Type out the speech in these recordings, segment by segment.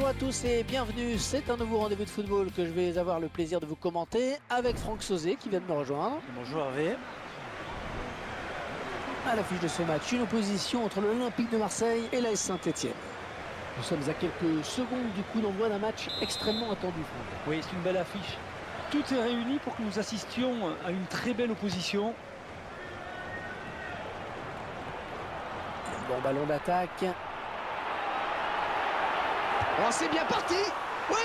Bonjour à tous et bienvenue, c'est un nouveau rendez-vous de football que je vais avoir le plaisir de vous commenter avec Franck Sauzet qui vient de me rejoindre. Bonjour Hervé. À l'affiche de ce match, une opposition entre l'Olympique de Marseille et l'AS Saint-Etienne. Nous sommes à quelques secondes du coup d'envoi d'un match extrêmement attendu, Franck. Oui, c'est une belle affiche. Tout est réuni pour que nous assistions à une très belle opposition. Bon ballon d'attaque. Oh, c'est bien parti! Oui!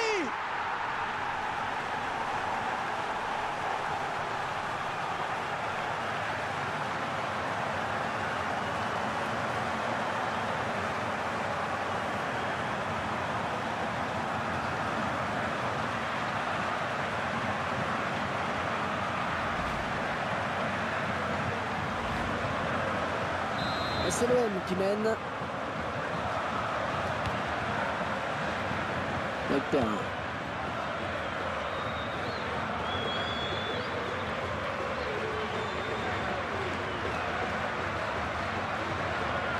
Et c'est l'OM qui mène. Le terrain.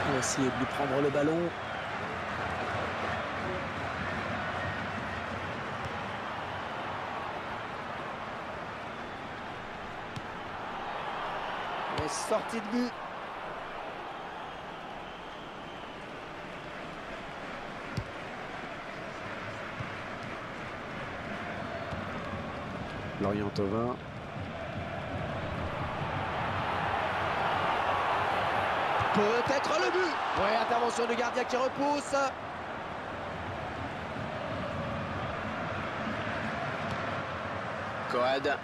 On va essayer de lui prendre le ballon. Et sortie de but. Lorient Thauvin. Peut-être le but. Ouais, intervention du gardien qui repousse. Coad.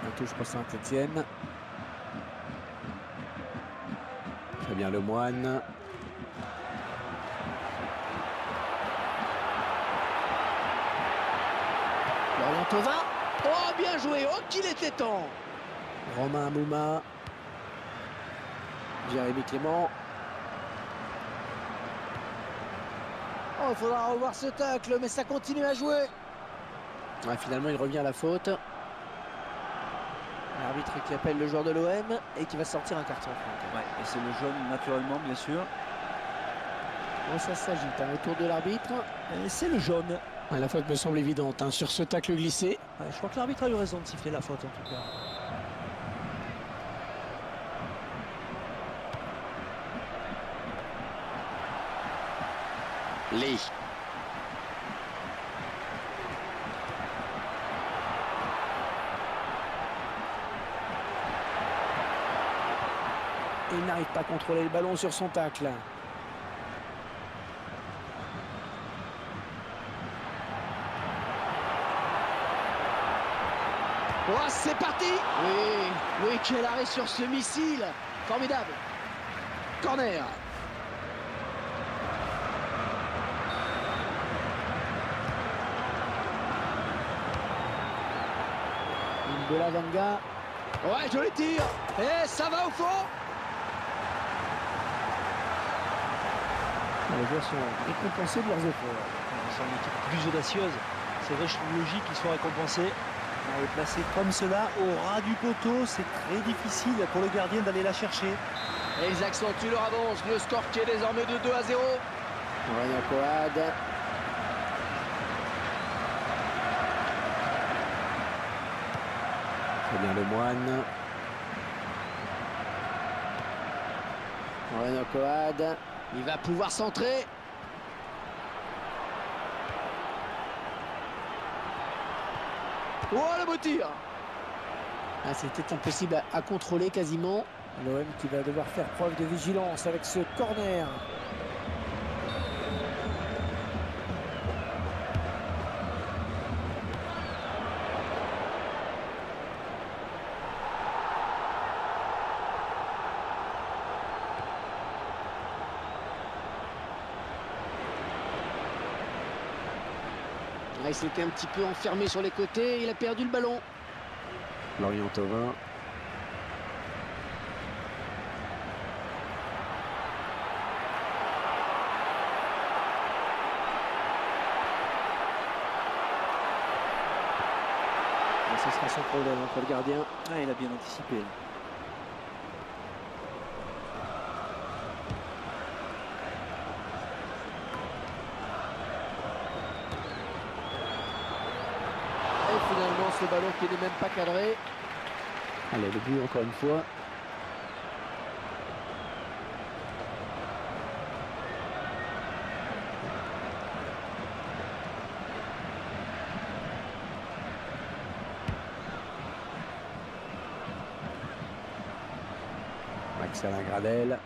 La touche pour Saint-Etienne. Fabien Lemoine. Lorient Thauvin. Oh, bien joué. Oh, qu'il était temps. Romain Mouma. Jérémy Clément. Oh, il faudra revoir ce tacle, mais ça continue à jouer. Ouais, finalement, il revient à la faute. L'arbitre qui appelle le joueur de l'OM et qui va sortir un carton. Ouais, et c'est le jaune naturellement, bien sûr. Bon, ça s'agite autour de l'arbitre. Et c'est le jaune. La faute me semble évidente hein, sur ce tacle glissé. Ouais, je crois que l'arbitre a eu raison de siffler la faute en tout cas. Lee. Il n'arrive pas à contrôler le ballon sur son tacle. Oh, c'est parti! Oui, quel arrêt sur ce missile! Formidable! Corner! Bolavanga. Ouais, joli tir! Et ça va au fond! Les joueurs sont récompensés de leurs efforts. Ils sont une équipe plus audacieuse. C'est vrai, je trouve logique qu'ils soient récompensés. Et placés comme cela au ras du poteau, c'est très difficile pour le gardien d'aller la chercher. Et ils accentuent leur avance. Le score qui est désormais de 2-0. Aurélien Coad. Fabien Lemoine. Aurélien Coad. Il va pouvoir centrer. Oh, le beau tir! Ah, c'était impossible à contrôler quasiment. L'OM qui va devoir faire preuve de vigilance avec ce corner. Ah, il s'était un petit peu enfermé sur les côtés. Il a perdu le ballon. Lorient Thauvin. Ce sera sans problème pour le gardien. Ah, il a bien anticipé. ballon qui n'est même pas cadré. Allez, le but encore une fois. Maxalin Gradel.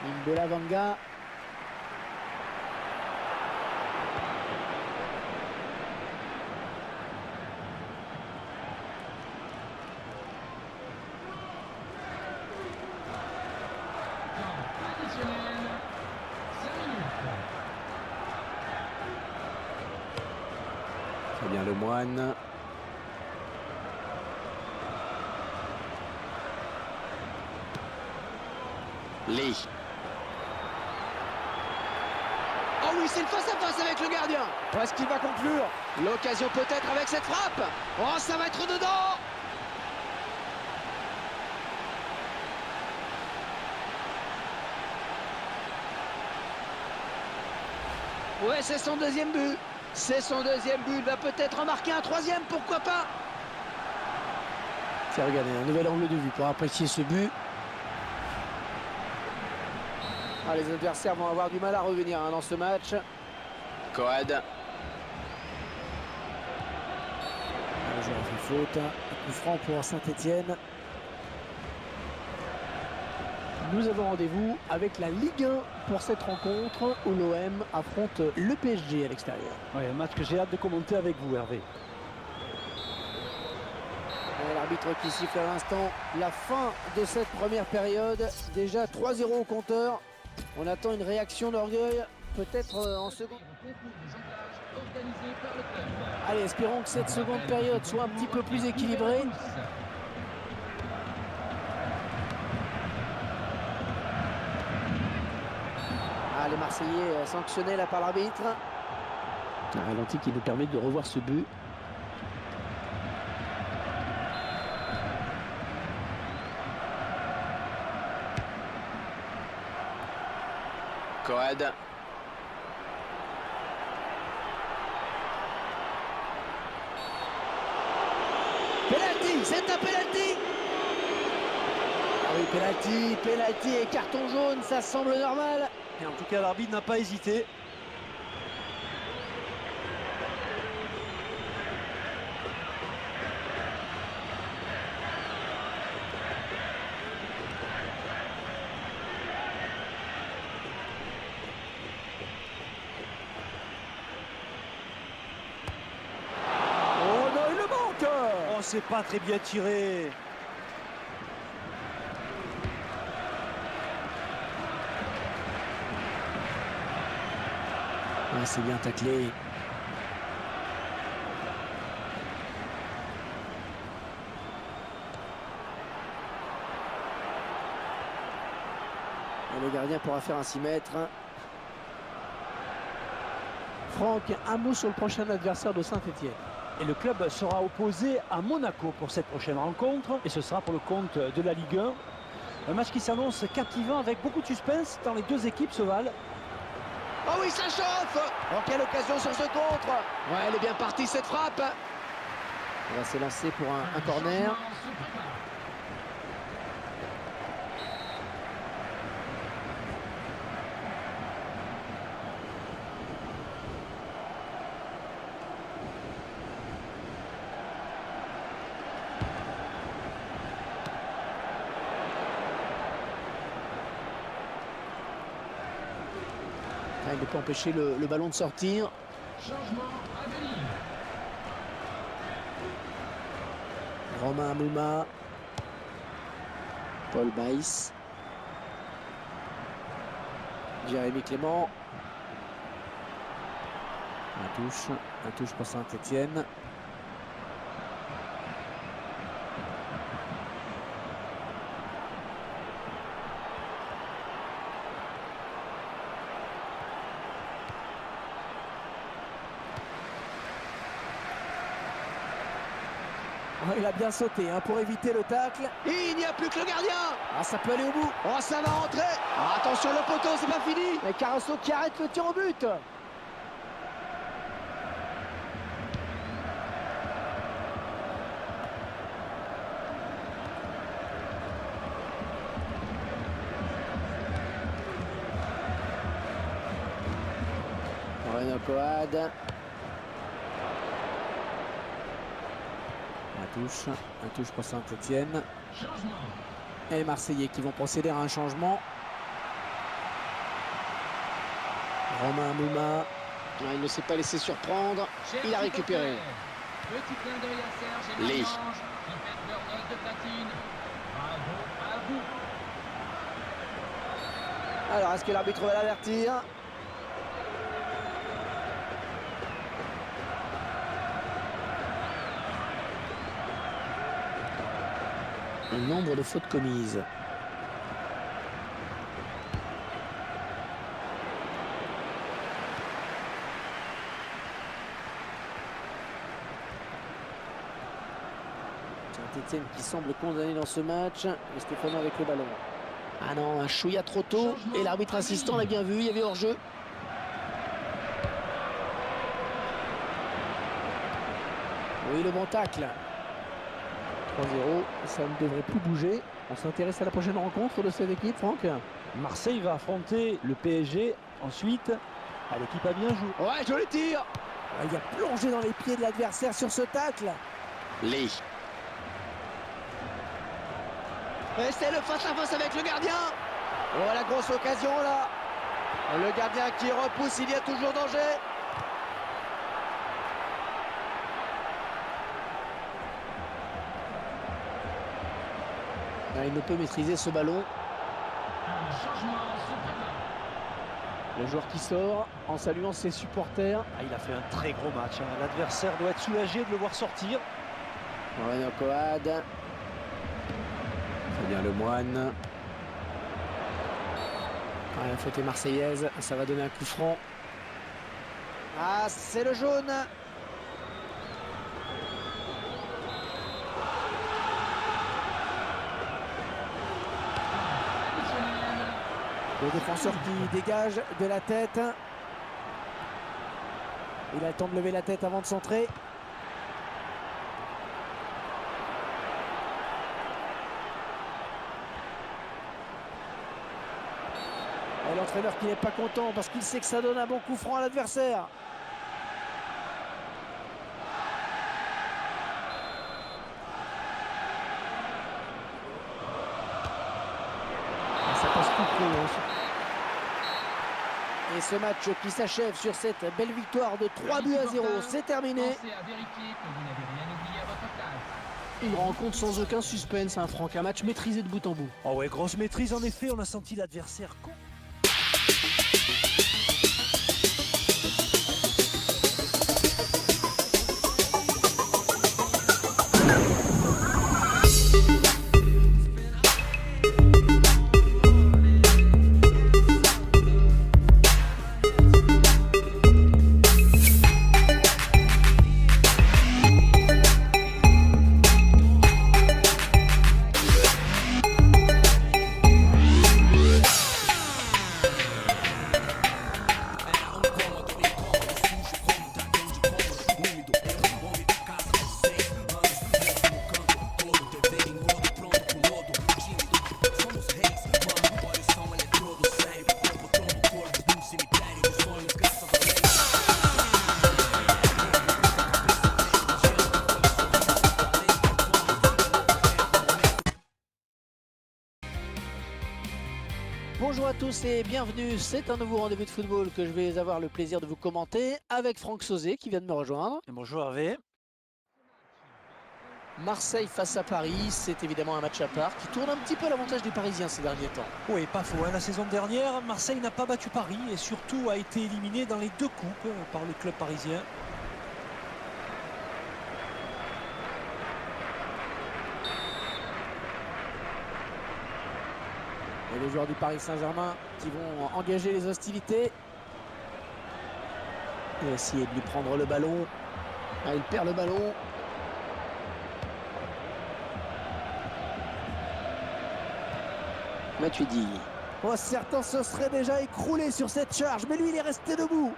Imbola Vanga. C'est bien Lemoine. Lee. Oh oui, c'est le face-à-face avec le gardien. Est-ce qu'il va conclure? L'occasion peut-être avec cette frappe. Oh, ça va être dedans. Ouais, c'est son deuxième but. C'est son deuxième but. Il va peut-être en marquer un troisième, pourquoi pas? Tiens, regardez, un nouvel angle de vue pour apprécier ce but. Ah, les adversaires vont avoir du mal à revenir dans ce match. Coad. Le joueur fait faute. Un coup franc pour Saint-Etienne. Nous avons rendez-vous avec la Ligue 1 pour cette rencontre où l'OM affronte le PSG à l'extérieur. Oui, un match que j'ai hâte de commenter avec vous, Hervé. L'arbitre qui siffle à l'instant la fin de cette première période. Déjà 3-0 au compteur. On attend une réaction d'orgueil, peut-être en seconde. Allez, espérons que cette seconde période soit un petit peu plus équilibrée. Ah, les Marseillais sanctionnés là par l'arbitre. Un ralenti qui nous permet de revoir ce but. Coad. Penalty, c'est un penalty. Ah oui, penalty et carton jaune, ça semble normal. Et en tout cas, l'arbitre n'a pas hésité. Oh, c'est pas très bien tiré. Ah, c'est bien taclé. Et le gardien pourra faire un 6 mètres. Franck, un mot sur le prochain adversaire de Saint-Etienne. Et le club sera opposé à Monaco pour cette prochaine rencontre. Et ce sera pour le compte de la Ligue 1. Un match qui s'annonce captivant avec beaucoup de suspense dans les deux équipes se valent. Oh oui, ça chauffe. Oh, quelle occasion sur ce contre. Ouais, elle est bien partie cette frappe. On va s'élancer pour un corner. Il ne peut empêcher le ballon de sortir. Romain Amouma. Paul Baïs. Jérémy Clément. Un touche pour Saint-Etienne. Il a bien sauté pour éviter le tacle. Et il n'y a plus que le gardien. Ah, ça peut aller au bout. Oh, ça va rentrer. Ah, attention, le poteau, c'est pas fini. Et Carasso qui arrête le tir au but. Coad. Un touche pour Saint-Etienne. Et les Marseillais qui vont procéder à un changement. Romain Mouma. Il ne s'est pas laissé surprendre. Il a récupéré. Petit clin d'œil à Serge et Lee. Marie-Ange qui fêtent leur note de platine. Bravo à vous. Alors, est-ce que l'arbitre va l'avertir? Un nombre de fautes commises. Saint-Etienne qui semble condamné dans ce match. Et Stéphano avec le ballon. Ah non, un chouïa trop tôt. Et l'arbitre assistant l'a bien vu, il y avait hors-jeu. Oui, le bon tacle. 3-0, ça ne devrait plus bouger. On s'intéresse à la prochaine rencontre de cette équipe, Franck. Marseille va affronter le PSG ensuite. Ah, l'équipe a bien joué. Ouais, joli tir. Il a plongé dans les pieds de l'adversaire sur ce tacle. Lee. Et c'est le face-à-face avec le gardien. Oh, la grosse occasion là. Le gardien qui repousse, il y a toujours danger. Il ne peut maîtriser ce ballon. Un changement se prépare. Le joueur qui sort en saluant ses supporters. Ah, il a fait un très gros match, hein. L'adversaire doit être soulagé de le voir sortir. Moreno Coad. Fabien Lemoine. Ah, la faute est marseillaise. Ça va donner un coup franc. Ah, c'est le jaune. Le défenseur qui dégage de la tête. Il a le temps de lever la tête avant de centrer. Et l'entraîneur qui n'est pas content parce qu'il sait que ça donne un bon coup franc à l'adversaire. Ça passe tout creux, hein. Et ce match qui s'achève sur cette belle victoire de 3-0, c'est terminé. Pensez à vérifier que vous n'avez rien oublié à votre place. Une rencontre sans aucun suspense, hein, Franck. Un match maîtrisé de bout en bout. Oh ouais, grosse maîtrise en effet, on a senti l'adversaire. Bonjour à tous et bienvenue, c'est un nouveau rendez-vous de football que je vais avoir le plaisir de vous commenter avec Franck Sauzet qui vient de me rejoindre. Bonjour Hervé. Marseille face à Paris, c'est évidemment un match à part qui tourne un petit peu à l'avantage des Parisiens ces derniers temps. Oui, pas faux, hein. La saison dernière, Marseille n'a pas battu Paris et surtout a été éliminé dans les deux coupes par le club parisien. Et les joueurs du Paris Saint-Germain qui vont engager les hostilités. Et essayer de lui prendre le ballon. Ah, il perd le ballon. Matuidi. Oh, certains se seraient déjà écroulés sur cette charge, mais lui il est resté debout.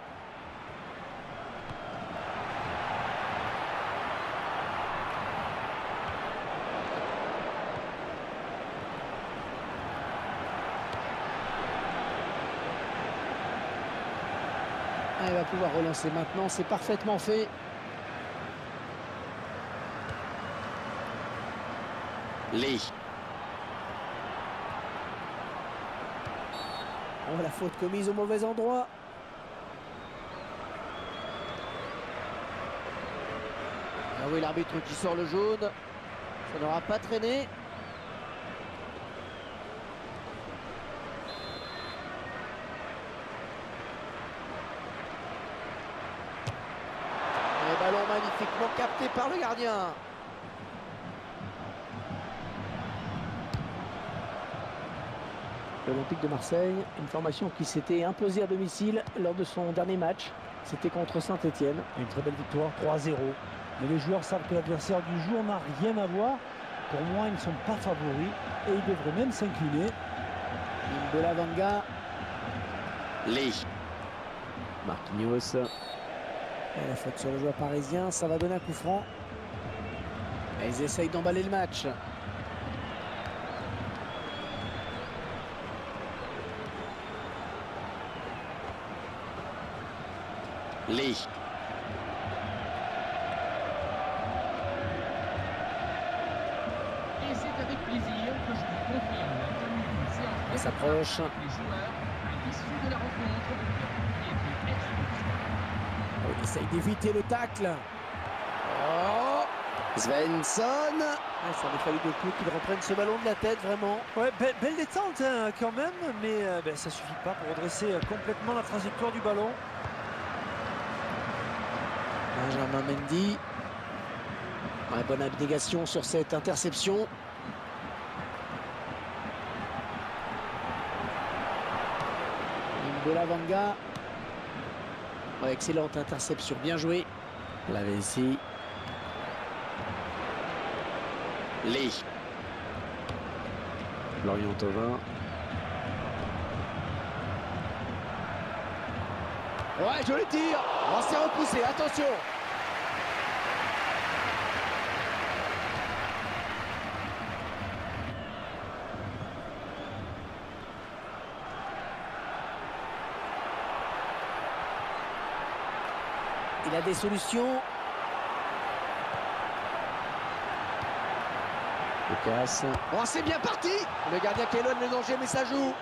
il va pouvoir relancer maintenant, c'est parfaitement fait. Lee. Oh, la faute commise au mauvais endroit. Ah oui, l'arbitre qui sort le jaune. Ça n'aura pas traîné. Et ballon magnifiquement capté par le gardien. L'Olympique de Marseille, une formation qui s'était imposée à domicile lors de son dernier match. C'était contre Saint-Etienne. Une très belle victoire, 3-0. Mais les joueurs savent que l'adversaire du jour n'a rien à voir. Pour moi, ils ne sont pas favoris et ils devraient même s'incliner. N'Bola Vanga. Lee. Marquinhos. Et la faute sur le joueur parisien, ça va donner un coup franc. Et ils essayent d'emballer le match. Lee. Et c'est avec plaisir que je vous confirme la tenue d'une séance Il s'approche. les joueurs à l'issue de la rencontre qui était expulsion. Il essaye d'éviter le tacle. Oh, Svensson. ça aurait fallu de plus qu'il reprenne ce ballon de la tête, vraiment. Ouais, belle détente hein, quand même, mais ça suffit pas pour redresser complètement la trajectoire du ballon. Benjamin Mendy. Ouais, bonne abnégation sur cette interception. N'Bola Vanga. Ouais, excellente interception, bien joué. La ici. Lee. Florian Thauvin. Ouais, joli tir. On s'est repoussé, attention. Il a des solutions. Lucas. Oh, c'est bien parti. Le gardien qui éloigne le danger, mais ça joue.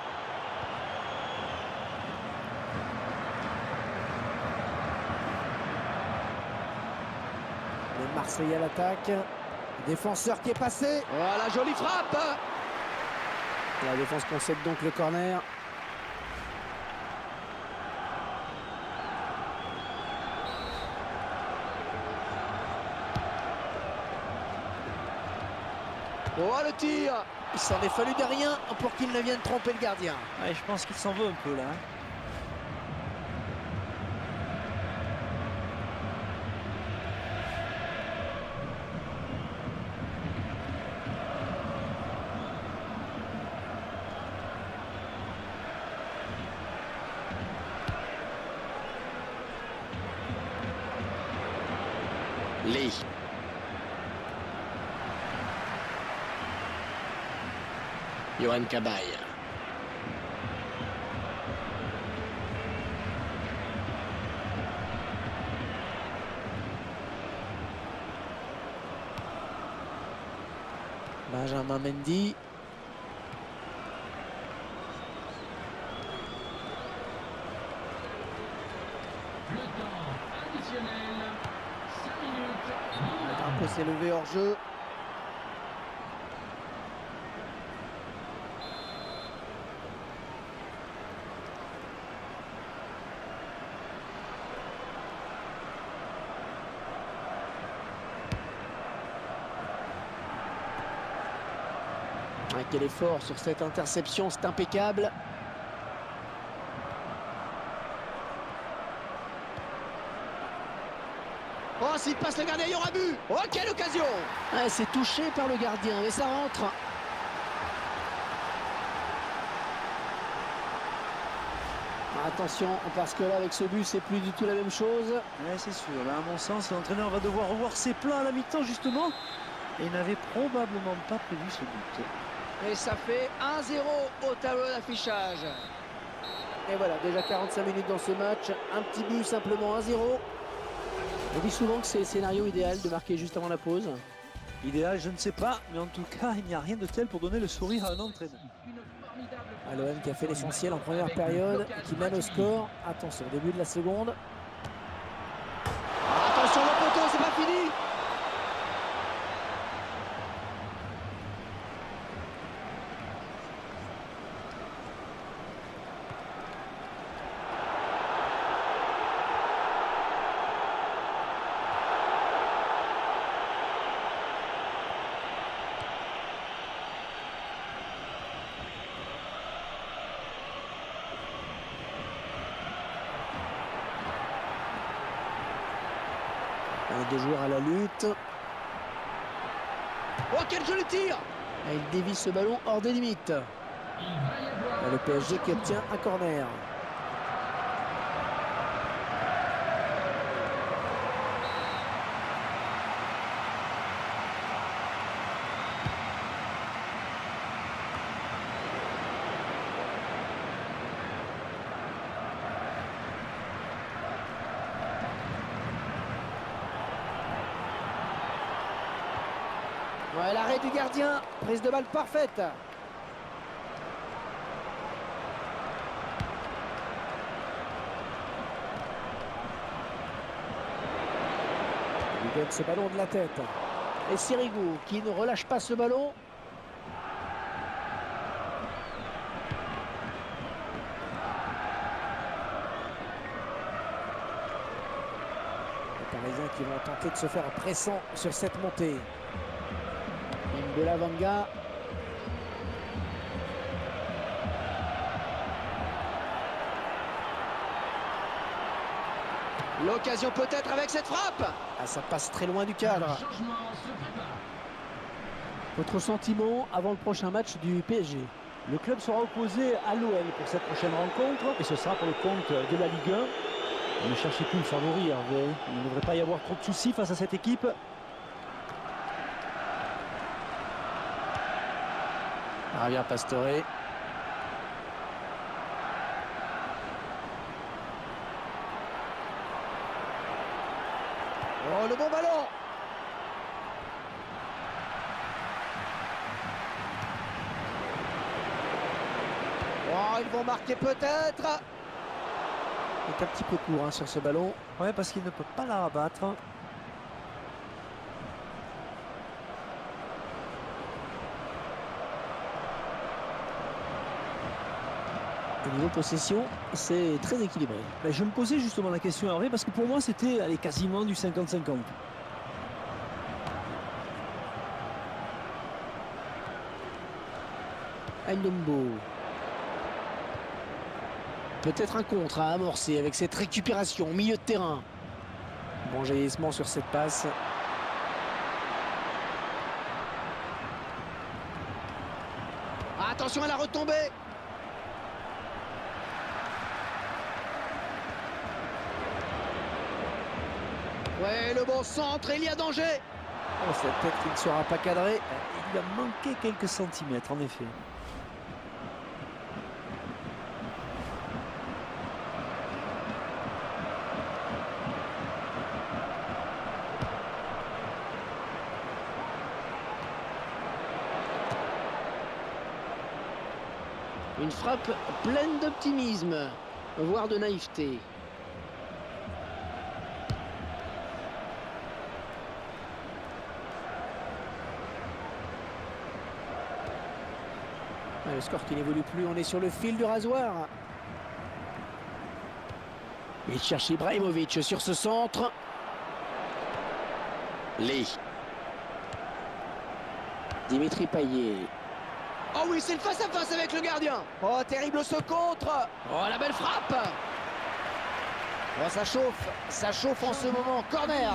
Le Marseillais à l'attaque. Défenseur qui est passé. Voilà, jolie frappe. La défense concède donc le corner. Oh, le tir. Il s'en est fallu de rien pour qu'il ne vienne tromper le gardien. Ouais, je pense qu'il s'en veut un peu là. Lee. Johan Cabaye. Benjamin Mendy. Le temps additionnel, 5 minutes. Le drapeau s'est levé hors jeu. Quel effort sur cette interception, c'est impeccable. Oh, s'il passe le gardien, il y aura but. Oh, quelle occasion. Ouais, c'est touché par le gardien, mais ça rentre. Attention, parce que là, avec ce but, c'est plus du tout la même chose. Ouais, c'est sûr. Là, à mon sens, l'entraîneur va devoir revoir ses plans à la mi-temps, justement. Et il n'avait probablement pas prévu ce but. Et ça fait 1-0 au tableau d'affichage. Et voilà, déjà 45 minutes dans ce match. Un petit but, simplement 1-0. On dit souvent que c'est le scénario idéal de marquer juste avant la pause. Idéal, je ne sais pas, mais en tout cas, il n'y a rien de tel pour donner le sourire à un entraîneur. L'OM qui a fait l'essentiel en première période et qui mène au score. Attention, début de la seconde. Attention le poteau, c'est pas fini. Deux joueurs à la lutte. Oh, quel joli tir. Et il dévie ce ballon hors des limites. Et le PSG qui obtient un corner. Ouais, l'arrêt du gardien. Prise de balle parfaite. Il donne ce ballon de la tête. Et Sirigu qui ne relâche pas ce ballon. Les Parisiens qui vont tenter de se faire pressant sur cette montée. N'Golo Kanga. L'occasion peut-être avec cette frappe. Ah, ça passe très loin du cadre. Votre sentiment avant le prochain match du PSG? Le club sera opposé à l'OL pour cette prochaine rencontre et ce sera pour le compte de la Ligue 1. Ne cherchez plus le favori, Hervé. Il ne devrait pas y avoir trop de soucis face à cette équipe. Javier Pastore. Oh, le bon ballon. Oh, ils vont marquer peut-être. Il est un petit peu court sur ce ballon. Ouais, parce qu'il ne peut pas la rabattre. Au niveau possession, c'est très équilibré. Ben, je me posais justement la question, Hervé, parce que pour moi, c'était quasiment du 50-50. Ndombo. Peut-être un contre à amorcer avec cette récupération au milieu de terrain. Bon jaillissement sur cette passe. Attention à la retombée. Ouais, le bon centre, il y a danger. Oh, cette tête qui ne sera pas cadrée. Il lui a manqué quelques centimètres, en effet. Une frappe pleine d'optimisme, voire de naïveté. Le score qui n'évolue plus, on est sur le fil du rasoir. Il cherche Ibrahimovic sur ce centre. Lee. Dimitri Payet. Oh oui, c'est le face-à-face avec le gardien. Oh, terrible ce contre. Oh, la belle frappe. Oh, ça chauffe en ce moment. Corner.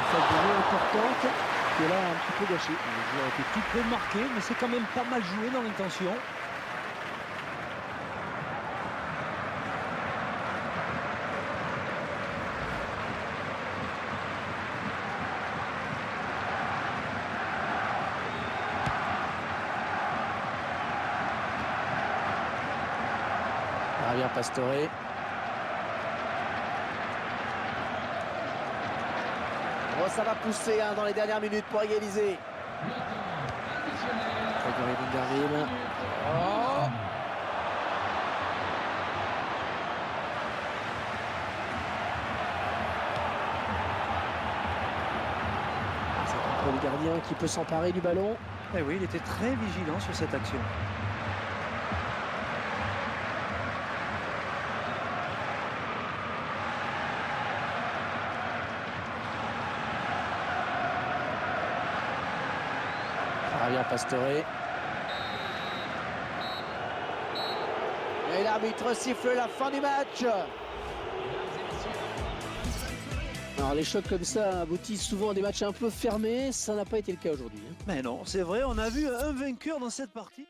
Cette importante. était là un petit peu gâché. Le joueur était tout près de marquer, mais c'est quand même pas mal joué dans l'intention. Javier Pastore. Oh, ça va pousser dans les dernières minutes pour égaliser. Grégory Vanderville. Oh. C'est contre le gardien qui peut s'emparer du ballon. Eh oui, il était très vigilant sur cette action. Javier Pastore. Et l'arbitre siffle la fin du match. Alors les chocs comme ça aboutissent souvent à des matchs un peu fermés. Ça n'a pas été le cas aujourd'hui. Mais non, c'est vrai, on a vu un vainqueur dans cette partie.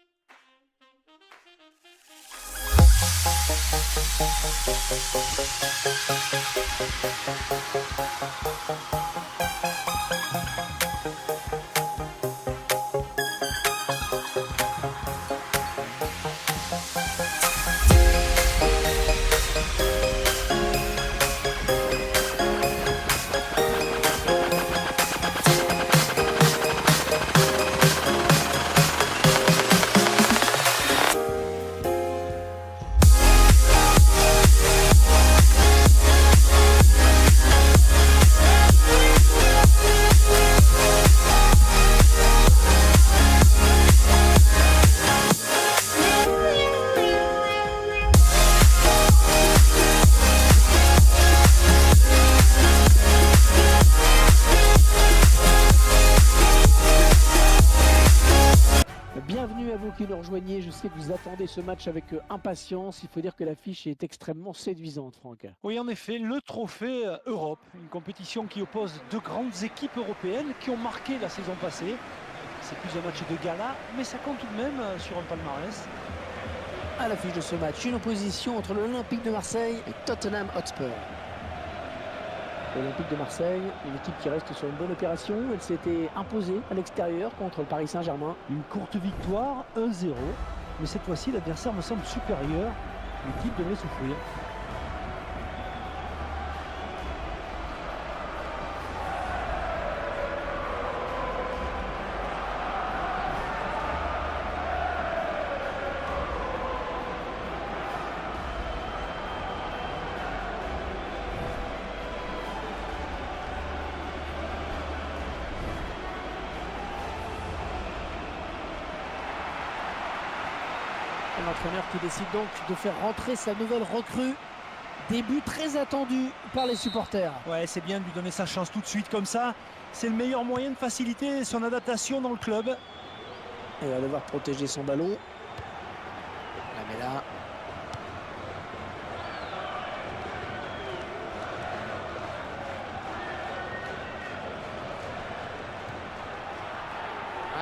Bienvenue à vous qui nous rejoignez. Je sais que vous attendez ce match avec impatience. Il faut dire que l'affiche est extrêmement séduisante, Franck. Oui, en effet, le trophée Europe, une compétition qui oppose deux grandes équipes européennes qui ont marqué la saison passée. C'est plus un match de gala, mais ça compte tout de même sur un palmarès. À l'affiche de ce match, une opposition entre l'Olympique de Marseille et Tottenham Hotspur. L'Olympique de Marseille, une équipe qui reste sur une bonne opération. Elle s'était imposée à l'extérieur contre le Paris Saint-Germain. Une courte victoire, 1-0. Mais cette fois-ci, l'adversaire me semble supérieur. L'équipe devrait souffrir. L'entraîneur qui décide donc de faire rentrer sa nouvelle recrue. Début très attendu par les supporters. Ouais, c'est bien de lui donner sa chance tout de suite comme ça. C'est le meilleur moyen de faciliter son adaptation dans le club. Il va devoir protéger son ballon. La met là.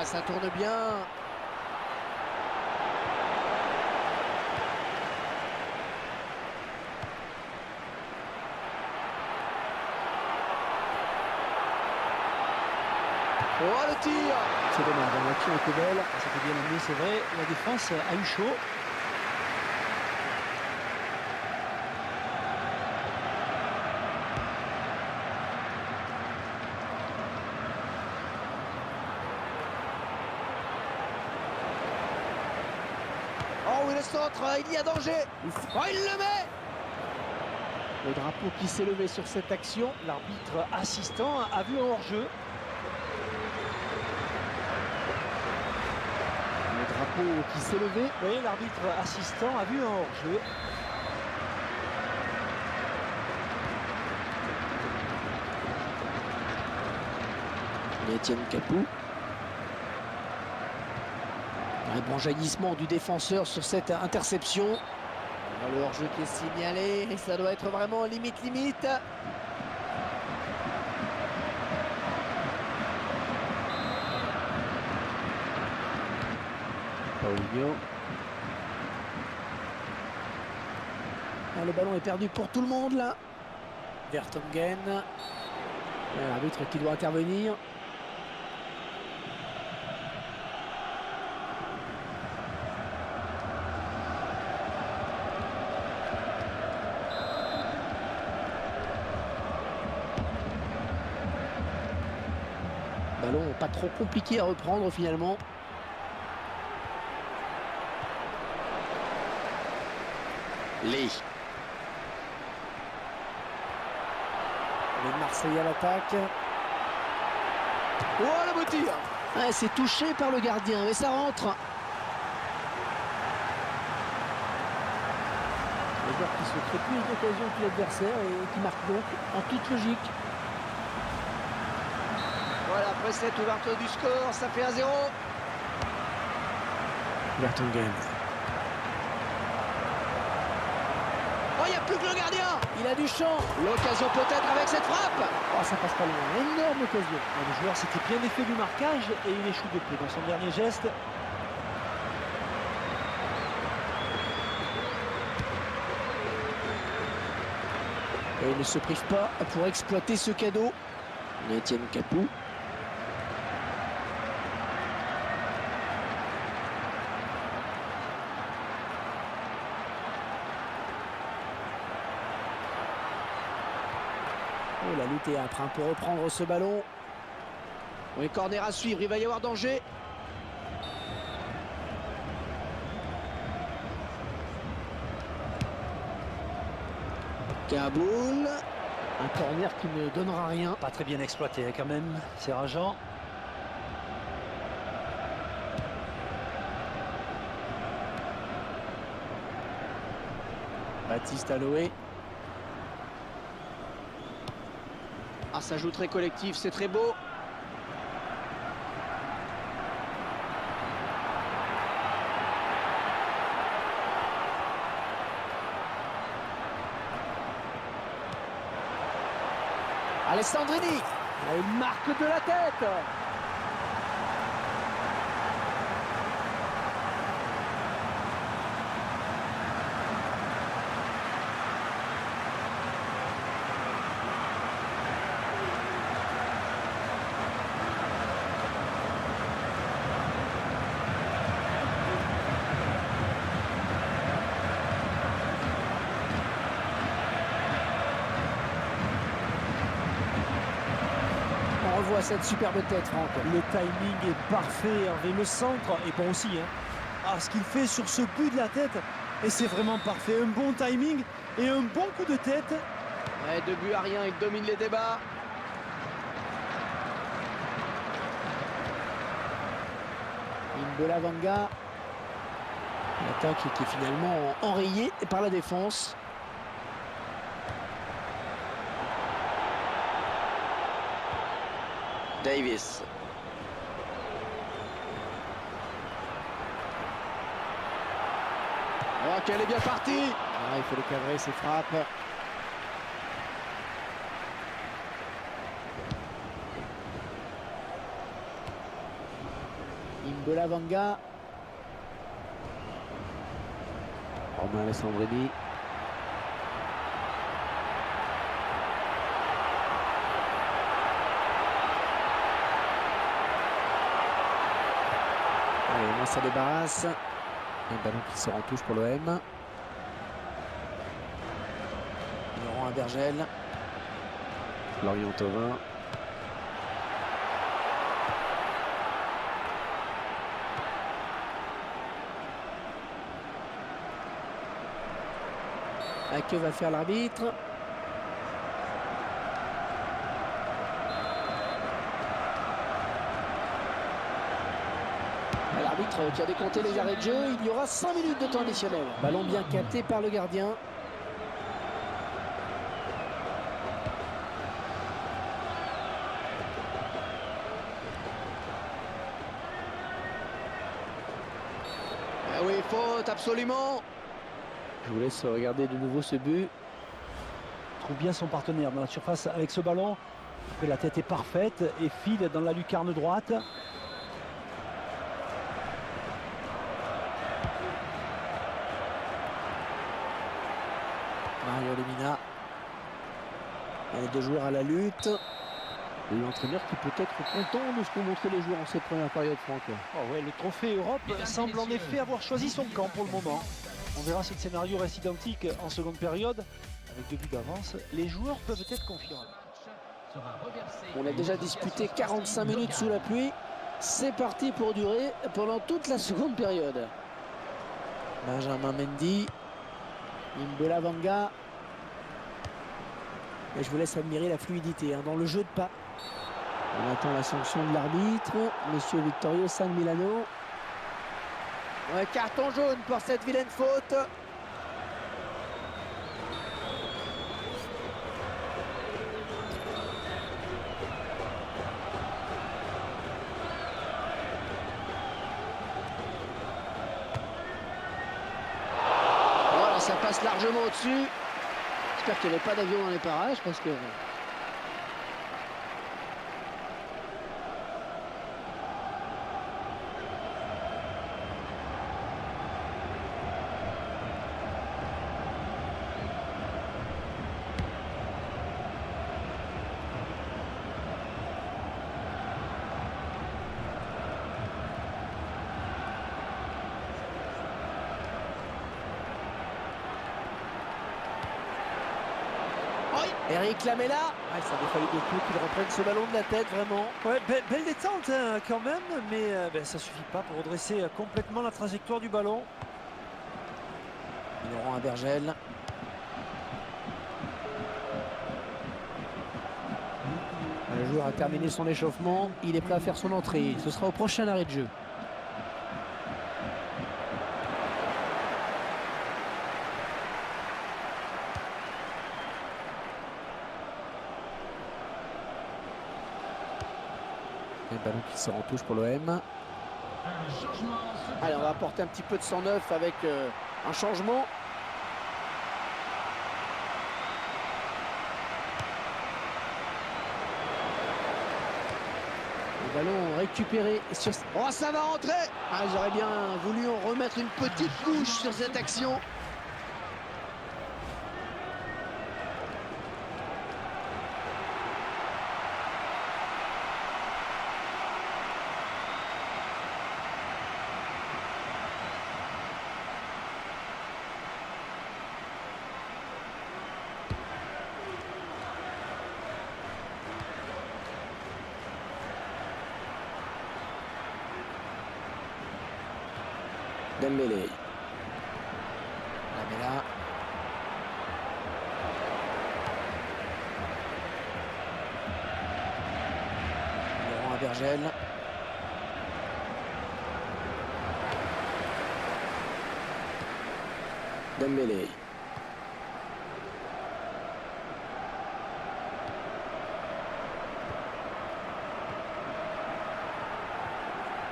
Ah, ça tourne bien. Oh, le tir! C'est dommage, l'action était belle. C'était bien amené, c'est vrai. La défense a eu chaud. Oh oui, le centre, il y a danger. Oh, il le met. Le drapeau qui s'est levé sur cette action. L'arbitre assistant a vu un hors-jeu. Le drapeau qui s'est levé. Vous voyez, l'arbitre assistant a vu un hors-jeu. Etienne Capou. Un bon jaillissement du défenseur sur cette interception. Le hors-jeu qui est signalé, et ça doit être vraiment limite. Paulinho. Ah, le ballon est perdu pour tout le monde là. Vertonghen. L'arbitre qui doit intervenir. Ballon pas trop compliqué à reprendre finalement. Lee. Les Marseillais à l'attaque. Oh, la beau tir! Ouais, c'est touché par le gardien, mais ça rentre. Le joueur qui se crée plus d'occasion que l'adversaire et qui marque donc en toute logique. Voilà, après cette ouverture du score, ça fait 1-0. Vertonghen. Oh, il n'y a plus que le gardien. Il a du champ. L'occasion peut-être avec cette frappe. Oh, ça passe pas loin. Énorme occasion. Le joueur s'était bien défait du marquage et il échoue de peu dans son dernier geste. Et il ne se prive pas pour exploiter ce cadeau. Etienne Capou. Oh, la lutte est âpre hein, pour reprendre ce ballon. Oui, corner à suivre, il va y avoir danger. Kaboul. Un corner qui ne donnera rien. Pas très bien exploité quand même, c'est rageant. Baptiste Aloé. Ah, ça joue très collectif, c'est très beau. Alessandrini. Il marque de la tête. On revoit cette superbe tête, Franck. Le timing est parfait, Hervé. Le centre est bon aussi. Ah, ce qu'il fait sur ce but de la tête, et c'est vraiment parfait. Un bon timing et un bon coup de tête. Ouais, 2 buts à rien, il domine les débats. Mbolavanga. L'attaque qui est finalement enrayée par la défense. Davis. Oh, qu'elle est bien partie. Ah, il faut les cadrer, ces frappes. Mbolavanga. Romain Alessandrini. Allez, on ça débarrasse. Un ballon qui sort en touche pour l'OM. Laurent Abergel. Florian Thauvin. Que va faire l'arbitre? L'arbitre qui a décompté les arrêts de jeu, il y aura 5 minutes de temps additionnel. Ballon bien capté par le gardien. Ah oui, faute, absolument. Je vous laisse regarder de nouveau ce but. Il trouve bien son partenaire dans la surface avec ce ballon. Après, la tête est parfaite et file dans la lucarne droite. Mario Lemina. Et les deux joueurs à la lutte. L'entraîneur qui peut être content de ce qu'ont montré les joueurs en cette première période, Franck. Oh ouais, le trophée Europe semble en effet avoir choisi son camp pour le moment. On verra si le scénario reste identique en seconde période. Avec 2 buts d'avance, les joueurs peuvent être confiants. On a déjà disputé 45 minutes sous la pluie. C'est parti pour durer pendant toute la seconde période. Benjamin Mendy. Imbola Vanga. Et je vous laisse admirer la fluidité dans le jeu de pas. On attend la sanction de l'arbitre, Monsieur Vittorio San Milano. Ouais, carton jaune pour cette vilaine faute. Voilà, ça passe largement au-dessus. J'espère qu'il n'y avait pas d'avion dans les parages parce que... Eric Lamela, ça avait fallu beaucoup qu'il reprenne ce ballon de la tête, vraiment. Ouais, belle détente quand même, mais ça suffit pas pour redresser complètement la trajectoire du ballon. Laurent Abergel. Le joueur a terminé son échauffement, il est prêt à faire son entrée. Ce sera au prochain arrêt de jeu. Le ballon qui sort en touche pour l'OM. Allez, on va apporter un petit peu de sang neuf avec un changement. Le ballon récupéré sur... Oh, ça va rentrer! J'aurais bien voulu en remettre une petite couche sur cette action. Dembélé. Lamela. Laurent Abergel. Dembélé.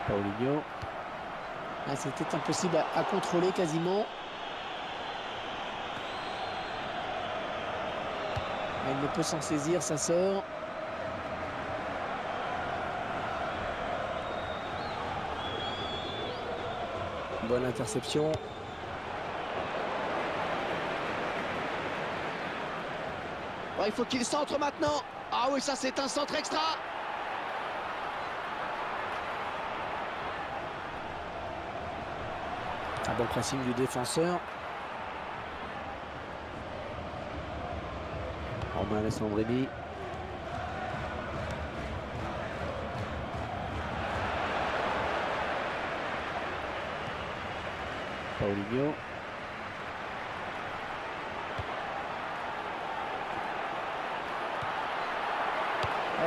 Paulinho. C'était impossible à contrôler quasiment. Il ne peut s'en saisir, ça sort. Bonne interception. Oh, il faut qu'il centre maintenant. Ah oui, ça c'est un centre extra. Un bon pressing du défenseur. Romain Alessandrini. Paulinho.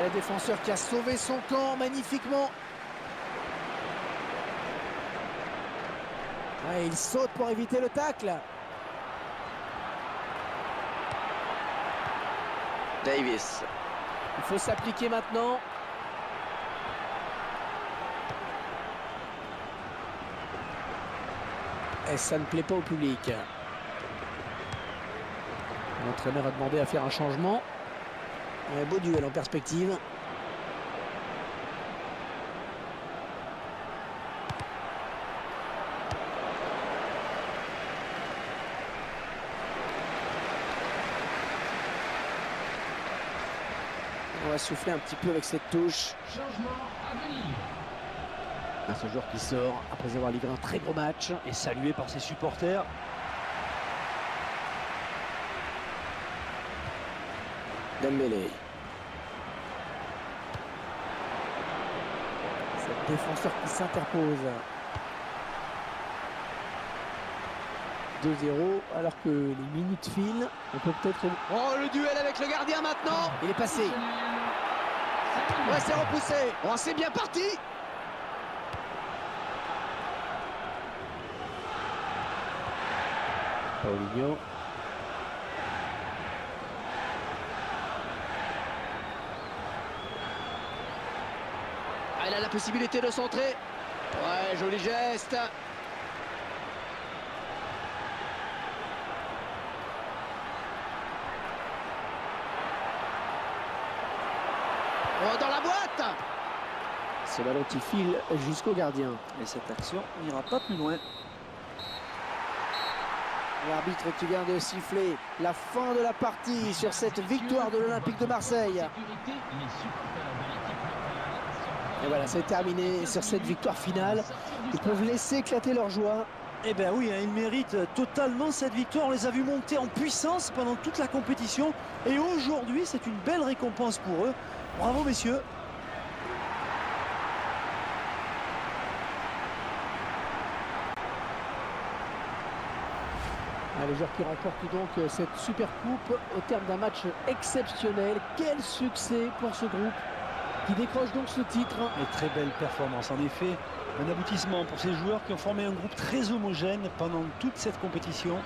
Le défenseur qui a sauvé son camp magnifiquement. Ouais, il saute pour éviter le tacle. Davis. Il faut s'appliquer maintenant. Et ça ne plaît pas au public. L'entraîneur a demandé à faire un changement. Un beau duel en perspective. On va souffler un petit peu avec cette touche. Changement à venir. Ce joueur qui sort après avoir livré un très gros match. Et salué par ses supporters. Dembélé. Cet défenseur qui s'interpose. 2-0 alors que les minutes filent. On peut peut-être... Oh, le duel avec le gardien maintenant. Il est passé. Ouais, c'est repoussé. Oh, c'est bien parti. Paulinho. Ah, il a la possibilité de centrer. Ouais, joli geste. Oh, dans la boîte. Ce ballon qui file jusqu'au gardien. Et cette action n'ira pas plus loin. L'arbitre qui vient de siffler la fin de la partie sur cette victoire de l'Olympique de Marseille. Et voilà, c'est terminé sur cette victoire finale. Ils peuvent laisser éclater leur joie. Eh bien oui, hein, ils méritent totalement cette victoire. On les a vus monter en puissance pendant toute la compétition. Et aujourd'hui, c'est une belle récompense pour eux. Bravo messieurs. Les joueurs qui remportent donc cette super coupe au terme d'un match exceptionnel. Quel succès pour ce groupe qui décroche donc ce titre. Et très belle performance. En effet, un aboutissement pour ces joueurs qui ont formé un groupe très homogène pendant toute cette compétition.